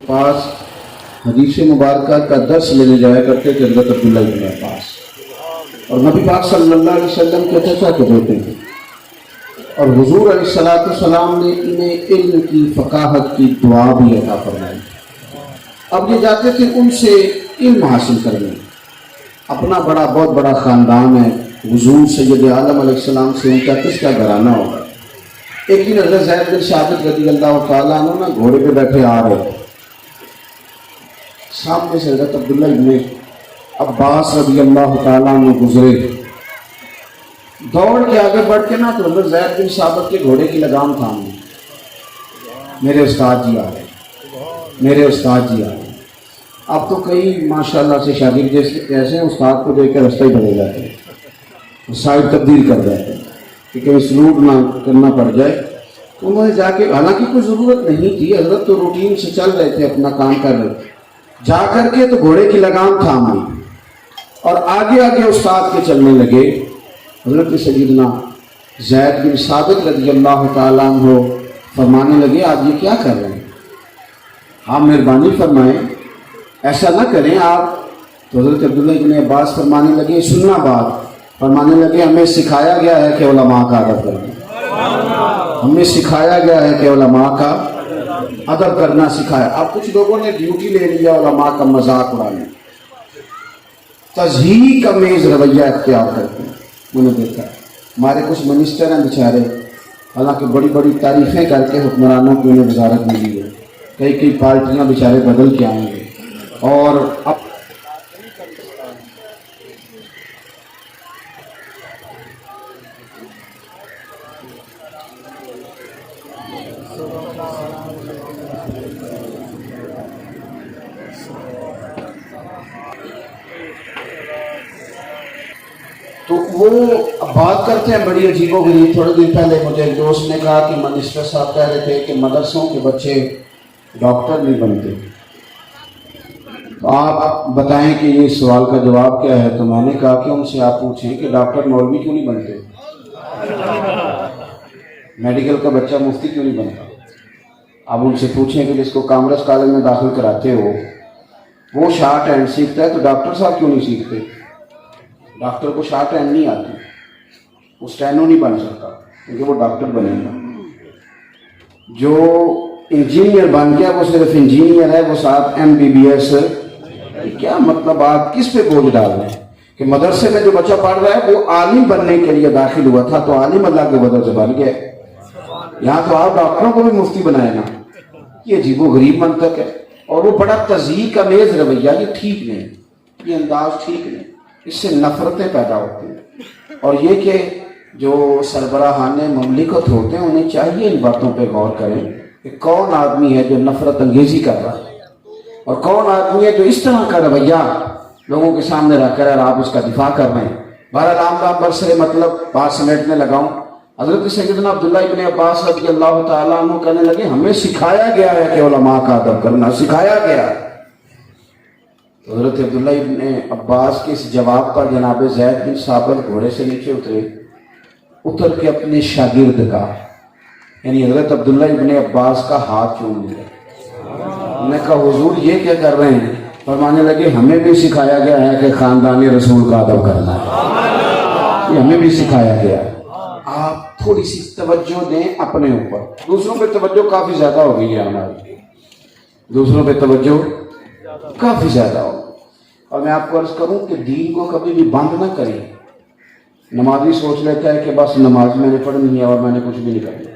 पास हदीस मुबारका का दर्स लेने जाया करते थे हज़रत अब्दुल्लाह इब्न अब्बास, और नबी पाक सल्लल्लाहु अलैहि वसल्लम के चचा के बेटे थे, और हुजूर अलैहिस्सलाम ने इन्हें इल्म की फ़काहत की दुआ भी अता फरमाई। अब ये जाते थे उनसे इल्म हासिल करने। अपना बहुत बड़ा ख़ानदान है, हुजूर सैयद आलम अलैहिस्सलाम से उनका किसका घराना होगा। एक दिन हज़रत ज़ैद बिन साबित रज़ियल्लाहु ताला अन्हु ना घोड़े पे बैठे आ रहे थे, सामने से हज़रत अब्दुल्लाह इब्न अब्बास रज़ियल्लाहु ताला अन्हु गुजरे। दौड़ के आगे बढ़ के ना तो हज़रत ज़ैद बिन साबित के घोड़े की लगाम थाम ली। मेरे उस्ताद जी आ रहे, मेरे उस्ताद जी आ रहे। अब तो कई माशाल्लाह से शागिर्द जैसे उस्ताद को देख कर रास्ता ही बदल जाते हैं, साइड तब्दील कर जाते हैं कि कहीं सलूट ना करना पड़ जाए। तो उन्होंने जाके, हालांकि कोई ज़रूरत नहीं थी, हज़रत तो रूटीन से चल रहे थे, अपना काम कर रहे थे, जा करके तो घोड़े की लगाम थाम ली और आगे आगे उस्ताद के चलने लगे। हज़रत सैयदना ज़ैद बिन साबित रज़ियल्लाहु ताला अन्हु फरमाने लगे, आप ये क्या कर रहे हैं, आप मेहरबानी फरमाएं, ऐसा ना करें आप। तो हज़रत अब्दुल्लाह इब्न अब्बास फरमाने लगे, सुनना बात, फरमाने लगे, हमें सिखाया गया है कि उलमा का अदब करना, हमें सिखाया गया है कि उलमा का अदब करना सिखाया। अब कुछ लोगों ने ड्यूटी ले लिया उलमा का मजाक उड़ाने, तज़हीक अमेज़ रवैया इख्तियार करते हैं। मैंने देखा हमारे कुछ मिनिस्टर हैं बेचारे, हालांकि बड़ी बड़ी तारीफ़ें करके हुक्मरानों की उन्हें वजारत मिली है, कई पार्टियाँ बेचारे बदल के आएंगे और अब तो वो बात करते हैं बड़ी अजीबोगरीब। थोड़े दिन पहले मुझे एक दोस्त ने कहा कि मिनिस्टर साहब कह रहे थे कि मदरसों के बच्चे डॉक्टर नहीं बनते, तो आप बताएं कि ये सवाल का जवाब क्या है। तो मैंने कहा कि उनसे आप पूछें कि डॉक्टर मौलवी क्यों नहीं बनते, मेडिकल का बच्चा मुफ्ती क्यों नहीं बनता। आप उनसे पूछें कि जिसको कॉमर्स कॉलेज में दाखिल कराते हो वो शॉर्ट हैंड सीखता है, तो डॉक्टर साहब क्यों नहीं सीखते। डॉक्टर को शॉर्ट हैंड नहीं आती, वो स्टेनो नहीं बन सकता क्योंकि वो डॉक्टर बनेगा। जो इंजीनियर बन गया वो सिर्फ इंजीनियर है, वो साथ MBBS। क्या मतलब, आप किस पे बोझ डाल रहे हैं कि मदरसे में जो बच्चा पढ़ रहा है वो आलिम बनने के लिए दाखिल हुआ था तो आलिम अल्लाह के वजह से बन गया। यहाँ तो आप डॉक्टरों को भी मुफ्ती बनाए ना, ये अजीबो गरीब मंतक है। और वो बड़ा तज़हीक अमेज़ रवैया, ये ठीक नहीं, ये अंदाज ठीक नहीं, इससे नफरतें पैदा होती हैं। और ये कि जो सरबराहाने ममलिकत होते हैं उन्हें चाहिए इन बातों पे गौर करें कि कौन आदमी है जो नफरत अंगेजी कर रहा है और कौन आदमी है जो इस तरह का रवैया लोगों के सामने रख कर आप उसका दिफा कर रहे हैं। बहरहाल आम बरसरे मतलब बात समेटने लगाऊं, हज़रत सैयदना अब्दुल्लाह इब्न अब्बास रज़ियल्लाहु ताला अन्हु कहने लगे, हमें सिखाया गया है कि उलमा का अदब करना, सिखाया गया। तो हज़रत अब्दुल्लाह इब्न अब्बास के इस जवाब पर जनाब ज़ैद बिन साबित घोड़े से नीचे उतर के अपने शागिर्द का यानी हज़रत अब्दुल्लाह इब्न अब्बास का हाथ चूम लिया। उन्होंने कहा, हुजूर ये क्या कर रहे हैं। फरमाने लगे, हमें भी सिखाया गया है कि ख़ानदानी रसूल का अदब करना है, ये हमें भी सिखाया गया है। आप थोड़ी सी तवज्जो दें अपने ऊपर, दूसरों पे तवज्जो काफ़ी ज़्यादा हो गई है हमारी, दूसरों पे तवज्जो काफ़ी ज़्यादा हो। और मैं आपको अर्ज़ करूं कि दीन को कभी भी बंद ना करें। नमाजी सोच लेता है कि बस नमाज मैंने पढ़नी है और मैंने कुछ भी नहीं करना,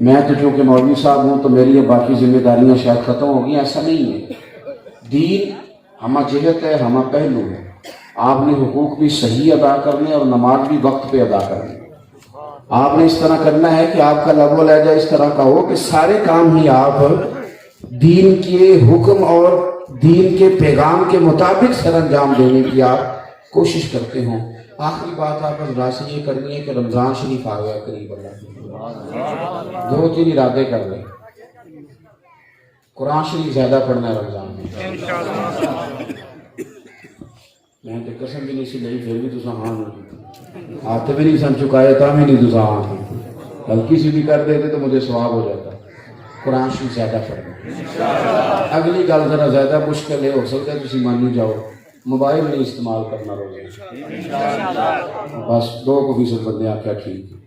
मैं तो चूँकि मौलवी साहब हूँ तो मेरी ये बाकी जिम्मेदारियाँ शायद ख़त्म हो गई। ऐसा नहीं है, दीन हमा जहत है, हमा पहलू है। आपने हुकूक भी सही अदा करने और नमाज भी वक्त पे अदा करनी। आपने इस तरह करना है कि आपका लफ्ज़ लहजा इस तरह का हो कि सारे काम ही आप दीन के हुक्म और दीन के पैगाम के मुताबिक सर अंजाम देने की आप कोशिश करते हो। आखिरी बात आप हज़रात से ये करनी है कि रमज़ान शरीफ आ गया करीब, अल्लाह 2-3 इरादे कर लें। कुरान शरीफ ज़्यादा पढ़ना है रमज़ान में। मैं तो कसम भी नहीं सी ली, फिर भी तुम हाँ हाथ भी नहीं सन चुकाए था भी नहीं तुम हाँ हल्की सी भी कर देते तो मुझे सवाब हो जाता। कुरान शरीफ ज़्यादा पढ़ना। اگلی گل ذرا زیادہ مشکل ہے، ہو سکتا ہے تسی مانی جاؤ، موبائل نہیں استعمال کرنا روزے بس 2% بندے آکھیا ٹھیک ہے۔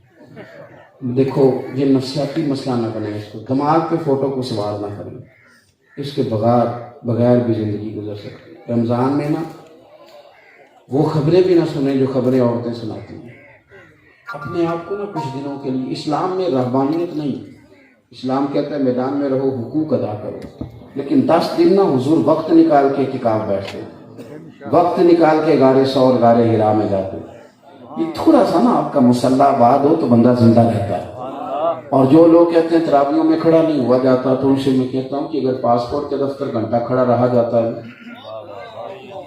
دیکھو یہ نفسیاتی مسئلہ نہ بنے، اس کو دماغ پہ فوٹو کو سوار نہ کریں، اس کے بغیر بھی زندگی گزر سکتی ہے۔ رمضان میں نا وہ خبریں بھی نہ سنیں جو خبریں عورتیں سناتی ہیں، اپنے آپ کو نا کچھ دنوں کے لیے، اسلام میں رہبانیت نہیں، اسلام کہتا ہے میدان میں رہو، حقوق ادا کرو، لیکن 10 دن نا حضور وقت نکال کے اعتکاف بیٹھتے، وقت نکال کے غار ثور غار حرا میں جاتے۔ یہ تھوڑا سا نا آپ کا مسلح آباد ہو تو بندہ زندہ رہتا ہے۔ اور جو لوگ کہتے ہیں تراویحوں میں کھڑا نہیں ہوا جاتا، تو ان سے میں کہتا ہوں کہ اگر پاسپورٹ کے دفتر گھنٹہ کھڑا رہا جاتا ہے،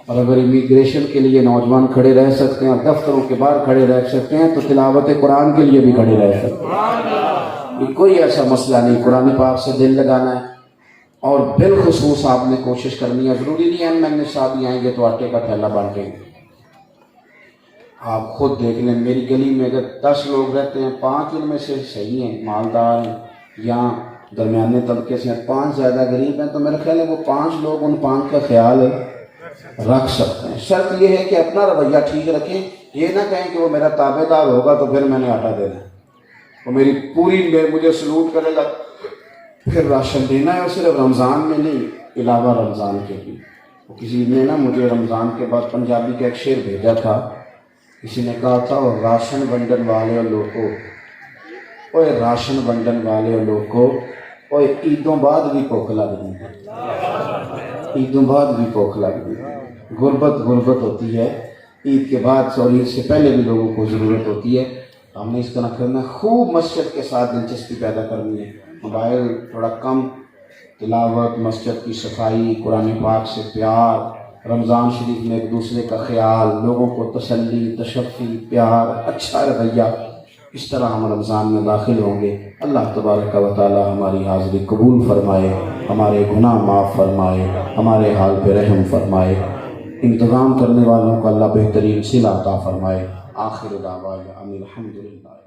اور اگر امیگریشن کے لیے نوجوان کھڑے رہ سکتے ہیں اور دفتروں کے باہر کھڑے رہ سکتے ہیں، تو تلاوت قرآن کے لیے بھی کھڑے رہ سکتے ہیں۔ یہ کوئی ایسا مسئلہ نہیں، قرآن پاک سے دل لگانا ہے، اور بالخصوص آپ نے کوشش کرنی ہے، ضروری نہیں ہے میں صاحب ہی آئیں گے تو آٹے کا تھیلا بانٹیں گے۔ آپ خود دیکھ لیں، میری گلی میں اگر 10 لوگ رہتے ہیں، 5 ان میں سے صحیح ہیں، مالدار ہیں یا درمیانے طبقے سے ہیں، 5 زیادہ غریب ہیں، تو میرا خیال ہے وہ 5 لوگ ان 5 کا خیال رکھ سکتے ہیں۔ شرط یہ ہے کہ اپنا رویہ ٹھیک رکھیں، یہ نہ کہیں کہ وہ میرا تابع دار ہوگا تو پھر میں نے آٹا دینا ہے، وہ میری پوری مجھے سلوٹ کرے گا پھر راشن دینا ہے، اور صرف رمضان میں نہیں، علاوہ رمضان کے بھی۔ کسی نے نا مجھے رمضان کے بعد پنجابی کا ایک شعر بھیجا تھا، کسی نے کہا تھا، اور راشن بنڈن والے اور لوگوں، اوے راشن بنڈن والے اور لوگوں، اوے عیدوں بعد بھی بھوک لگتی ہے، عیدوں بعد بھی بھوک لگتی ہے۔ غربت ہوتی ہے، عید کے بعد عید سے پہلے بھی لوگوں کو ضرورت ہوتی ہے۔ ہم نے اس طرح کرنا ہے، خوب مسجد کے ساتھ دلچسپی پیدا کرنی ہے، موبائل تھوڑا کم، تلاوت، مسجد کی صفائی، قرآن پاک سے پیار، رمضان شریف میں ایک دوسرے کا خیال، لوگوں کو تسلی، تشفی، پیار، اچھا رویہ، اس طرح ہم رمضان میں داخل ہوں گے۔ اللہ تبارک و تعالی ہماری حاضری قبول فرمائے، ہمارے گناہ معاف فرمائے، ہمارے حال پہ رحم فرمائے، انتظام کرنے والوں کو اللہ بہترین صلہ عطا فرمائے۔ آخر دعوانا ان الحمدللہ۔